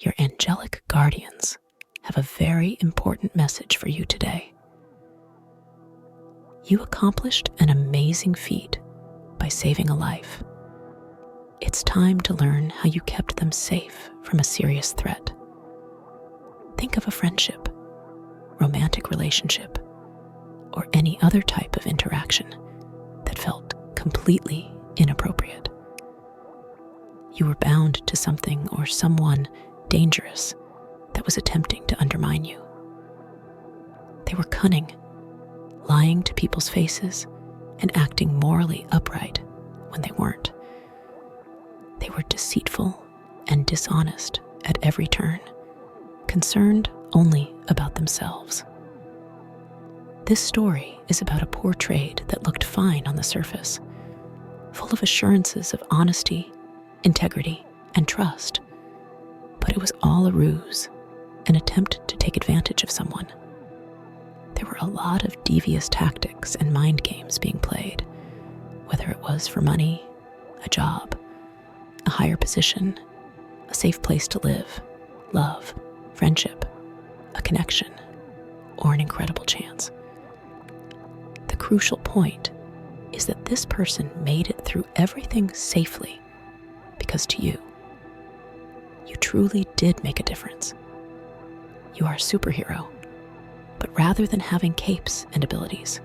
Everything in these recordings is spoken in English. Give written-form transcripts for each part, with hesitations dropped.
Your angelic guardians have a very important message for you today. You accomplished an amazing feat by saving a life. It's time to learn how you kept them safe from a serious threat. Think of a friendship, romantic relationship, or any other type of interaction that felt completely inappropriate. You were bound to something or someone dangerous that was attempting to undermine you. They were cunning, lying to people's faces and acting morally upright when they weren't. They were deceitful and dishonest at every turn, concerned only about themselves. This story is about a poor trade that looked fine on the surface, full of assurances of honesty, integrity, and trust. But it was all a ruse, an attempt to take advantage of someone. There were a lot of devious tactics and mind games being played, whether it was for money, a job, a higher position, a safe place to live, love, friendship, a connection, or an incredible chance. The crucial point is that this person made it through everything safely because to you, you truly did make a difference. You are a superhero, but rather than having capes and abilities,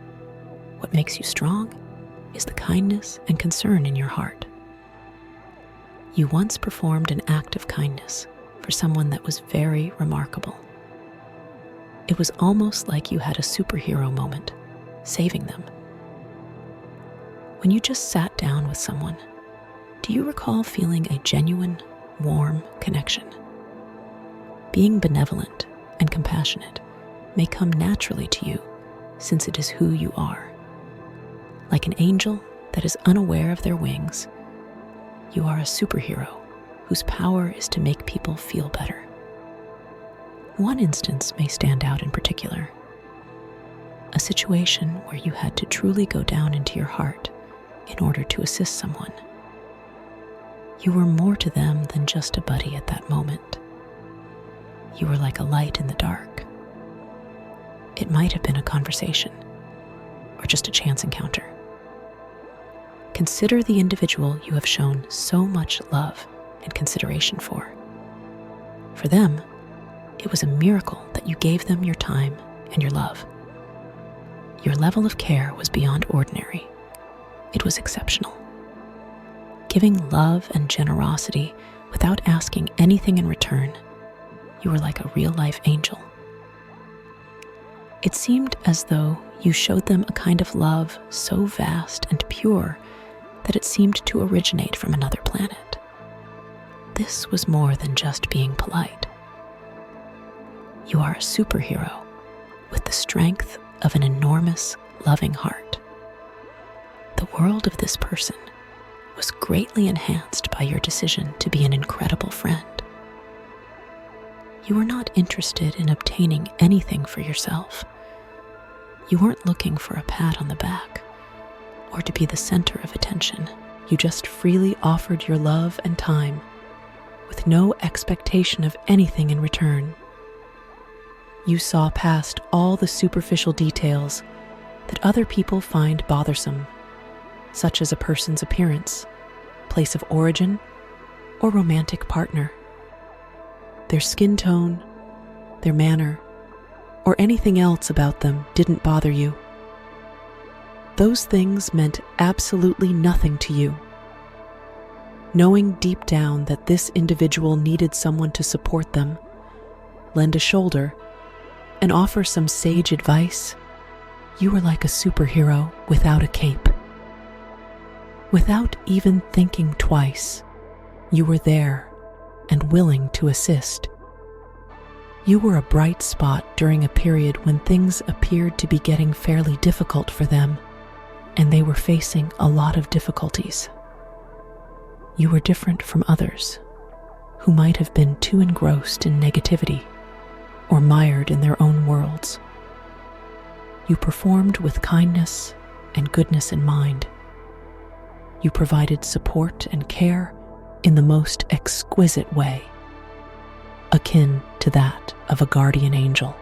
what makes you strong is the kindness and concern in your heart. You once performed an act of kindness for someone that was very remarkable. It was almost like you had a superhero moment, saving them. When you just sat down with someone, do you recall feeling a genuine, warm connection? Being benevolent and compassionate may come naturally to you since it is who you are. Like an angel that is unaware of their wings, you are a superhero whose power is to make people feel better. One instance may stand out in particular. A situation where you had to truly go down into your heart in order to assist someone. You were more to them than just a buddy at that moment. You were like a light in the dark. It might have been a conversation or just a chance encounter. Consider the individual you have shown so much love and consideration for. For them, it was a miracle that you gave them your time and your love. Your level of care was beyond ordinary. It was exceptional. Giving love and generosity without asking anything in return, you were like a real-life angel. It seemed as though you showed them a kind of love so vast and pure that it seemed to originate from another planet. This was more than just being polite. You are a superhero with the strength of an enormous, loving heart. The world of this person was greatly enhanced by your decision to be an incredible friend. You were not interested in obtaining anything for yourself. You weren't looking for a pat on the back or to be the center of attention. You just freely offered your love and time with no expectation of anything in return. You saw past all the superficial details that other people find bothersome, such as a person's appearance, place of origin, or romantic partner. Their skin tone, their manner, or anything else about them didn't bother you. Those things meant absolutely nothing to you. Knowing deep down that this individual needed someone to support them, lend a shoulder, and offer some sage advice, you were like a superhero without a cape. Without even thinking twice, you were there and willing to assist. You were a bright spot during a period when things appeared to be getting fairly difficult for them, and they were facing a lot of difficulties. You were different from others who might have been too engrossed in negativity or mired in their own worlds. You performed with kindness and goodness in mind. You provided support and care in the most exquisite way. A akin to that of a guardian angel.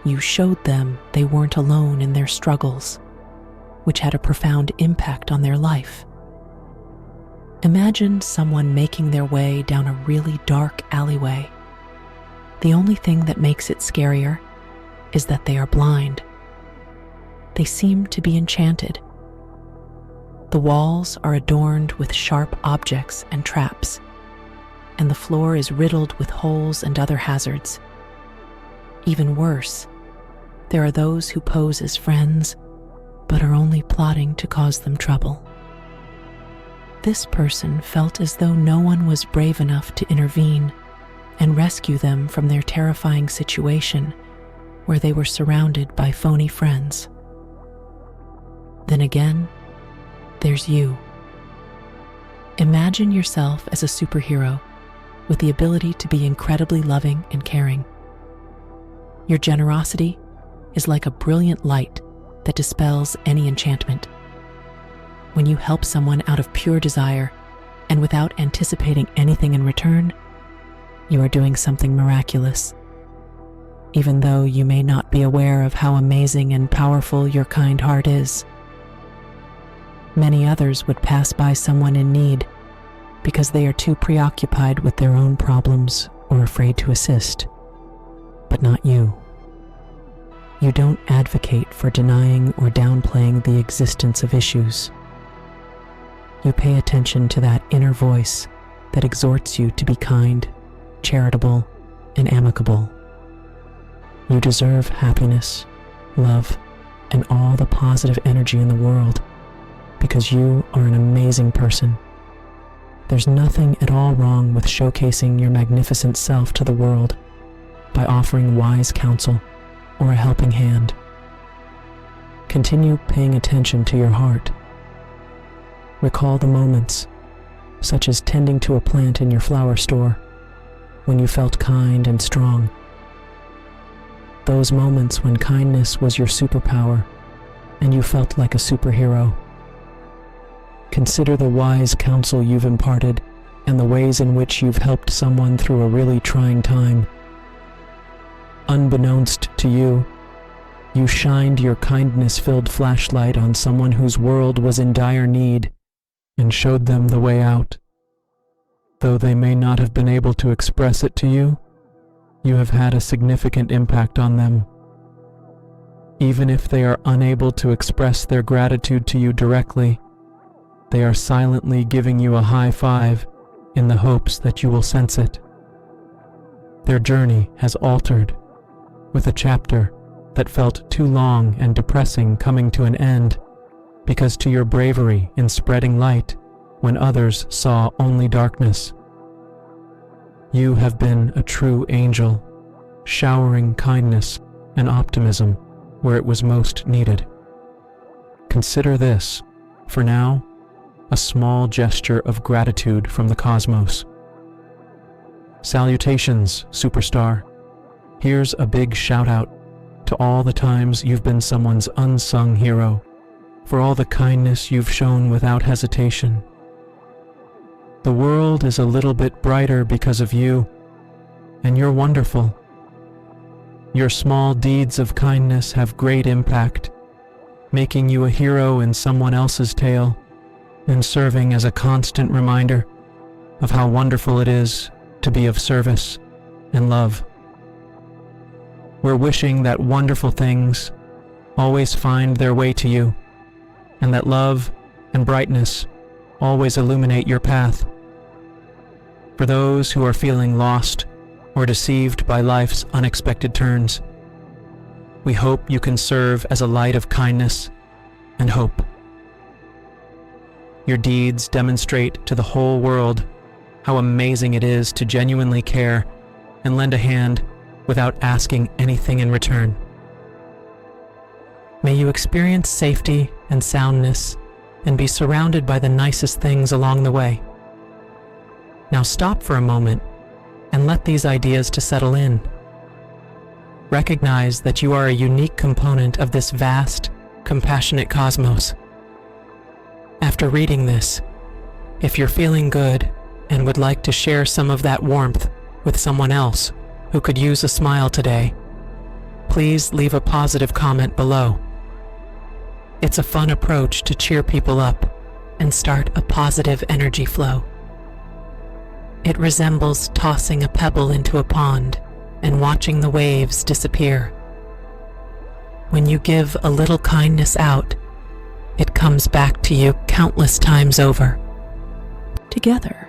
You showed them they weren't alone in their struggles, which had a profound impact on their life. Imagine someone making their way down a really dark alleyway. The only thing that makes it scarier is that they are blind. They seem to be enchanted. The walls are adorned with sharp objects and traps, and the floor is riddled with holes and other hazards. Even worse, there are those who pose as friends, but are only plotting to cause them trouble. This person felt as though no one was brave enough to intervene and rescue them from their terrifying situation where they were surrounded by phony friends. Then again, there's you. Imagine yourself as a superhero with the ability to be incredibly loving and caring. Your generosity is like a brilliant light that dispels any enchantment. When you help someone out of pure desire and without anticipating anything in return, you are doing something miraculous, even though you may not be aware of how amazing and powerful your kind heart is. Many others would pass by someone in need because they are too preoccupied with their own problems or afraid to assist, but not you. You don't advocate for denying or downplaying the existence of issues. You pay attention to that inner voice that exhorts you to be kind, charitable, and amicable. You deserve happiness, love, and all the positive energy in the world because you are an amazing person. There's nothing at all wrong with showcasing your magnificent self to the world by offering wise counsel or a helping hand. Continue paying attention to your heart. Recall the moments, such as tending to a plant in your flower store, when you felt kind and strong. Those moments when kindness was your superpower and you felt like a superhero. Consider the wise counsel you've imparted and the ways in which you've helped someone through a really trying time. Unbeknownst to you, you shined your kindness-filled flashlight on someone whose world was in dire need and showed them the way out. Though they may not have been able to express it to you, you have had a significant impact on them. Even if they are unable to express their gratitude to you directly, they are silently giving you a high five in the hopes that you will sense it. Their journey has altered, with a chapter that felt too long and depressing coming to an end, because to your bravery in spreading light when others saw only darkness. You have been a true angel, showering kindness and optimism where it was most needed. Consider this, for now, a small gesture of gratitude from the cosmos. Salutations, superstar. Here's a big shout out to all the times you've been someone's unsung hero, for all the kindness you've shown without hesitation. The world is a little bit brighter because of you, and you're wonderful. Your small deeds of kindness have great impact, making you a hero in someone else's tale, and serving as a constant reminder of how wonderful it is to be of service and love. We're wishing that wonderful things always find their way to you, and that love and brightness always illuminate your path. For those who are feeling lost or deceived by life's unexpected turns, we hope you can serve as a light of kindness and hope. Your deeds demonstrate to the whole world how amazing it is to genuinely care and lend a hand without asking anything in return. May you experience safety and soundness and be surrounded by the nicest things along the way. Now stop for a moment and let these ideas to settle in. Recognize that you are a unique component of this vast, compassionate cosmos. After reading this, if you're feeling good and would like to share some of that warmth with someone else who could use a smile today, please leave a positive comment below. It's a fun approach to cheer people up and start a positive energy flow. It resembles tossing a pebble into a pond and watching the waves disappear. When you give a little kindness out, it comes back to you countless times over. Together,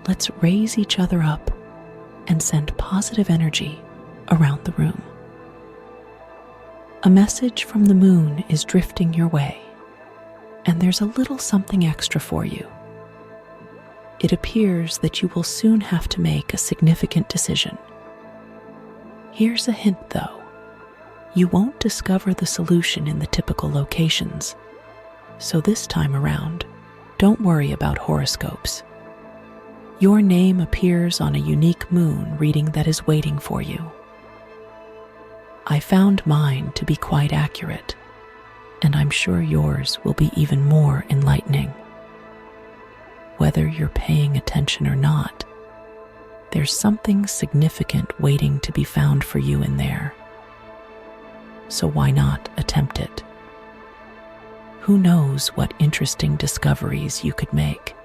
let's raise each other up and send positive energy around the room. A message from the moon is drifting your way, and there's a little something extra for you. It appears that you will soon have to make a significant decision. Here's a hint, though. You won't discover the solution in the typical locations, so this time around, don't worry about horoscopes. Your name appears on a unique moon reading that is waiting for you. I found mine to be quite accurate, and I'm sure yours will be even more enlightening. Whether you're paying attention or not, there's something significant waiting to be found for you in there. So why not attempt it? Who knows what interesting discoveries you could make?